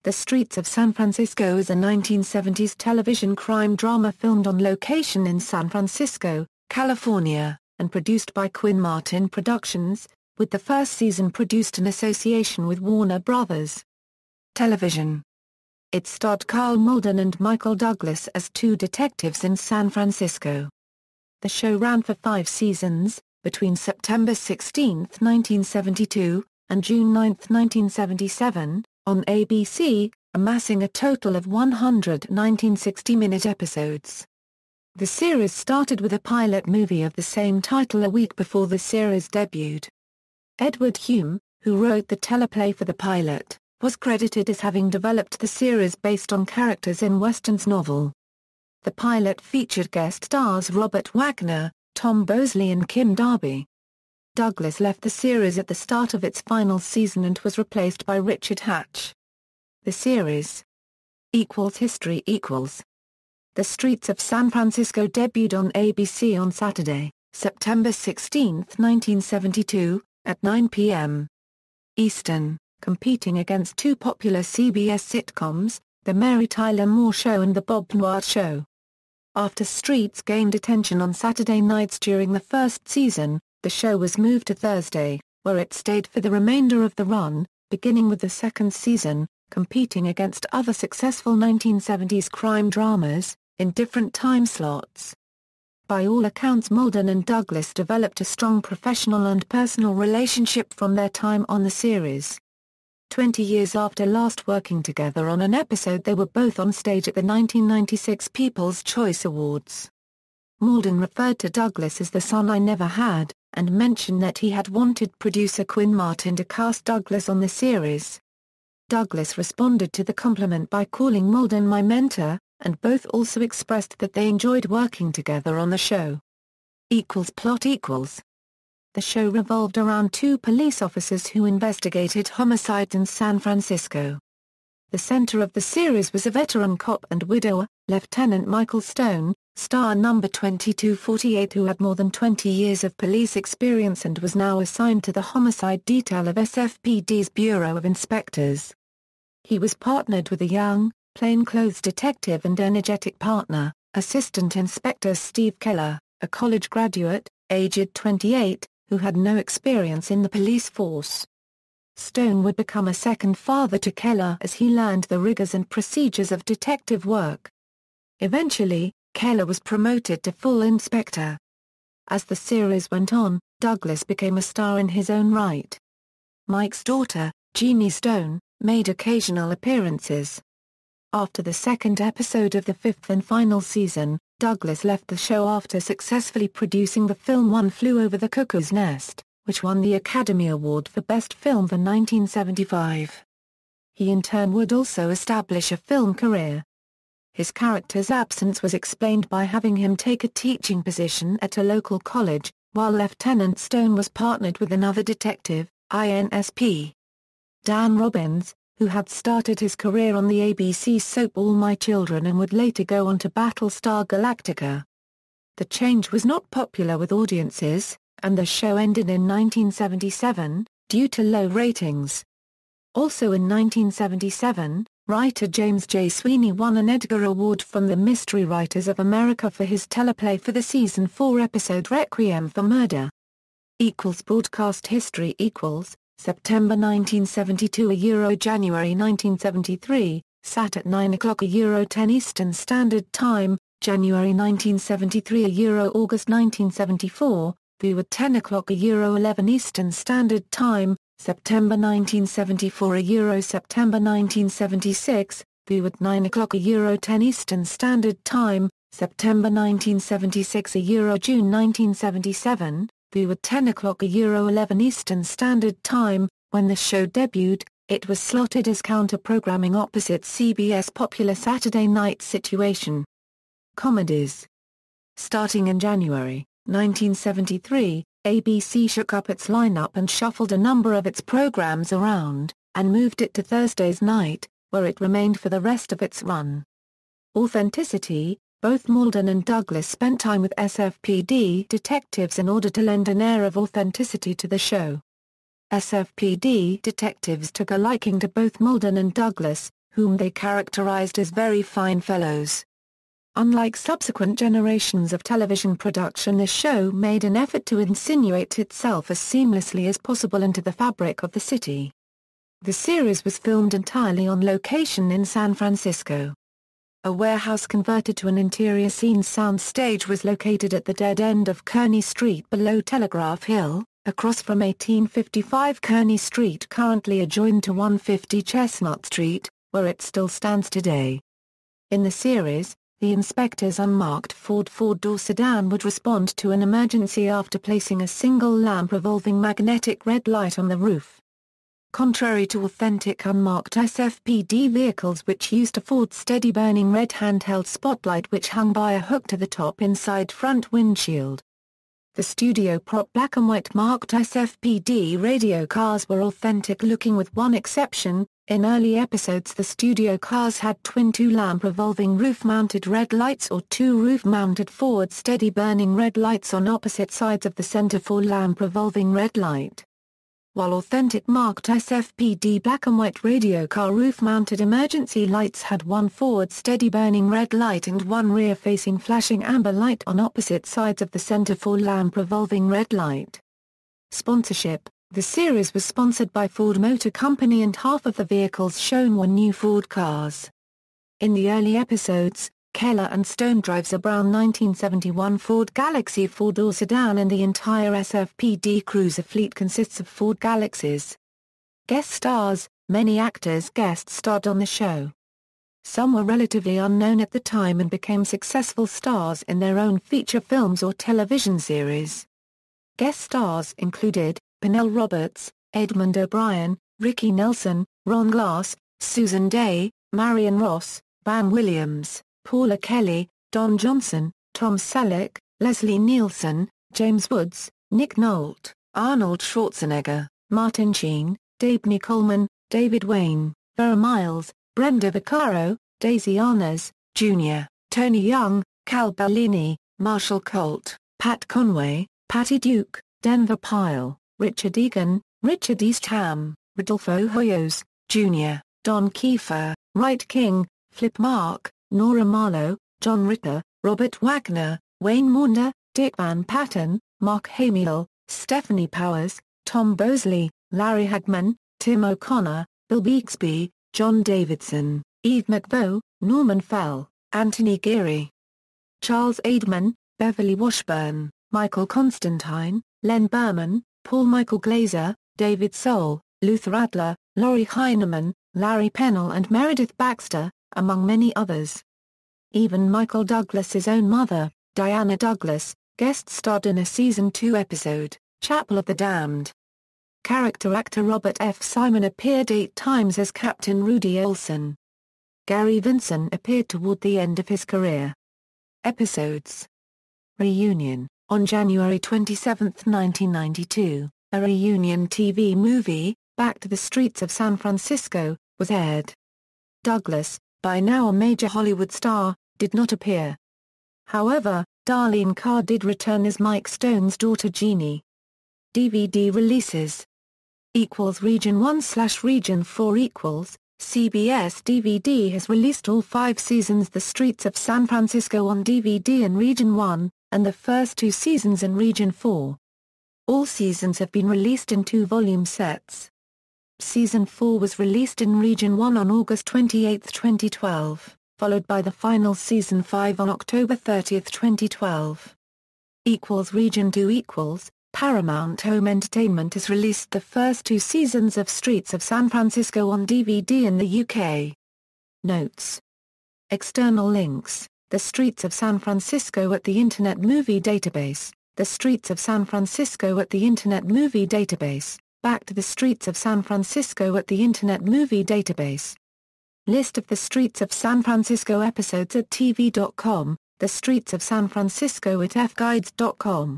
The Streets of San Francisco is a 1970s television crime drama filmed on location in San Francisco, California, and produced by Quinn Martin Productions, with the first season produced in association with Warner Brothers Television. It starred Karl Malden and Michael Douglas as two detectives in San Francisco. The show ran for 5 seasons, between September 16, 1972, and June 9, 1977, on ABC, amassing a total of 100 60-minute episodes. The series started with a pilot movie of the same title a week before the series debuted. Edward Hume, who wrote the teleplay for the pilot, was credited as having developed the series based on characters in Weston's novel. The pilot featured guest stars Robert Wagner, Tom Bosley and Kim Darby. Douglas left the series at the start of its final season and was replaced by Richard Hatch. The series history. The Streets of San Francisco debuted on ABC on Saturday, September 16, 1972, at 9 p.m. Eastern, competing against two popular CBS sitcoms, The Mary Tyler Moore Show and The Bob Newhart Show. After Streets gained attention on Saturday nights during the first season, the show was moved to Thursday, where it stayed for the remainder of the run, beginning with the second season, competing against other successful 1970s crime dramas, in different time slots. By all accounts, Malden and Douglas developed a strong professional and personal relationship from their time on the series. 20 years after last working together on an episode, they were both on stage at the 1996 People's Choice Awards. Malden referred to Douglas as the son I never had, and mentioned that he had wanted producer Quinn Martin to cast Douglas on the series. Douglas responded to the compliment by calling Malden my mentor, and both also expressed that they enjoyed working together on the show. Plot. The show revolved around two police officers who investigated homicides in San Francisco. The center of the series was a veteran cop and widower, Lieutenant Michael Stone, star number 2248, who had more than 20 years of police experience and was now assigned to the homicide detail of SFPD's Bureau of Inspectors. He was partnered with a young, plainclothes detective and energetic partner, Assistant Inspector Steve Keller, a college graduate, aged 28, who had no experience in the police force. Stone would become a second father to Keller as he learned the rigors and procedures of detective work. Eventually, Keller was promoted to full inspector. As the series went on, Douglas became a star in his own right. Mike's daughter, Jeannie Stone, made occasional appearances. After the second episode of the 5th and final season, Douglas left the show after successfully producing the film One Flew Over the Cuckoo's Nest, which won the Academy Award for Best Film for 1975. He in turn would also establish a film career. His character's absence was explained by having him take a teaching position at a local college, while Lieutenant Stone was partnered with another detective, INSP Dan Robbins, who had started his career on the ABC soap All My Children and would later go on to Battlestar Galactica. The change was not popular with audiences, and the show ended in 1977, due to low ratings. Also in 1977, writer James J. Sweeney won an Edgar Award from the Mystery Writers of America for his teleplay for the season 4 episode Requiem for Murder. Broadcast history. September 1972 January 1973, sat at 9 o'clock (10 Eastern Standard Time), January 1973 August 1974, viewed 10 o'clock (11 Eastern Standard Time), September 1974 September 1976, viewed 9 o'clock (10 Eastern Standard Time), September 1976 June 1977, viewed 10 o'clock (11 Eastern Standard Time). When the show debuted, it was slotted as counter-programming opposite CBS' popular Saturday Night Situation. Comedies. Starting in January 1973, ABC shook up its lineup and shuffled a number of its programs around, and moved it to Thursdays night, where it remained for the rest of its run. Authenticity. Both Malden and Douglas spent time with SFPD detectives in order to lend an air of authenticity to the show. SFPD detectives took a liking to both Malden and Douglas, whom they characterized as very fine fellows. Unlike subsequent generations of television production, the show made an effort to insinuate itself as seamlessly as possible into the fabric of the city. The series was filmed entirely on location in San Francisco. A warehouse converted to an interior scenes soundstage was located at the dead end of Kearny Street below Telegraph Hill, across from 1855 Kearny Street, currently adjoined to 150 Chestnut Street, where it still stands today. In the series, the inspector's unmarked Ford four-door sedan would respond to an emergency after placing a single lamp revolving magnetic red light on the roof. Contrary to authentic unmarked SFPD vehicles which used a Ford steady-burning red handheld spotlight which hung by a hook to the top inside front windshield. The studio prop black and white marked SFPD radio cars were authentic looking with one exception. In early episodes the studio cars had twin two-lamp revolving roof-mounted red lights or two roof-mounted Ford steady-burning red lights on opposite sides of the center four-lamp revolving red light. While authentic marked SFPD black and white radio car roof-mounted emergency lights had one Ford steady-burning red light and one rear-facing flashing amber light on opposite sides of the center four-lamp revolving red light. Sponsorship: the series was sponsored by Ford Motor Company and half of the vehicles shown were new Ford cars. In the early episodes, Keller and Stone drives a brown 1971 Ford Galaxy four-door sedan and the entire SFPD cruiser fleet consists of Ford Galaxies. Guest stars: many actors guest-starred on the show. Some were relatively unknown at the time and became successful stars in their own feature films or television series. Guest stars included Pernell Roberts, Edmund O'Brien, Ricky Nelson, Ron Glass, Susan Day, Marion Ross, Van Williams, Paula Kelly, Don Johnson, Tom Selleck, Leslie Nielsen, James Woods, Nick Nolte, Arnold Schwarzenegger, Martin Sheen, Dabney Coleman, David Wayne, Vera Miles, Brenda Vaccaro, Daisy Arnaz, Jr., Tony Young, Cal Bellini, Marshall Colt, Pat Conway, Patty Duke, Denver Pyle, Richard Egan, Richard Eastham, Rodolfo Hoyos, Jr., Don Kiefer, Wright King, Flip Mark, Nora Marlowe, John Ritter, Robert Wagner, Wayne Maunder, Dick Van Patten, Mark Hamill, Stephanie Powers, Tom Bosley, Larry Hagman, Tim O'Connor, Bill Bixby, John Davidson, Eve McVeigh, Norman Fell, Anthony Geary, Charles Aidman, Beverly Washburn, Michael Constantine, Len Berman, Paul Michael Glazer, David Soul, Luther Adler, Laurie Heineman, Larry Pennell and Meredith Baxter, among many others. Even Michael Douglas's own mother, Diana Douglas, guest-starred in a Season 2 episode, Chapel of the Damned. Character actor Robert F. Simon appeared 8 times as Captain Rudy Olson. Gary Vinson appeared toward the end of his career. Episodes. Reunion. On January 27, 1992, a reunion TV movie, Back to the Streets of San Francisco, was aired. Douglas, by now a major Hollywood star, did not appear. However, Darlene Carr did return as Mike Stone's daughter Jeannie. DVD releases. Region 1/Region 4 CBS DVD has released all 5 seasons The Streets of San Francisco on DVD in Region 1, and the first 2 seasons in Region 4. All seasons have been released in 2-volume sets. Season 4 was released in Region 1 on August 28, 2012, followed by the final Season 5 on October 30, 2012. Region 2 Paramount Home Entertainment has released the first 2 seasons of Streets of San Francisco on DVD in the UK. Notes. External links: The Streets of San Francisco at the Internet Movie Database, The Streets of San Francisco at the Internet Movie Database, Back to the Streets of San Francisco at the Internet Movie Database. List of the Streets of San Francisco episodes at TV.com, The Streets of San Francisco at fguides.com.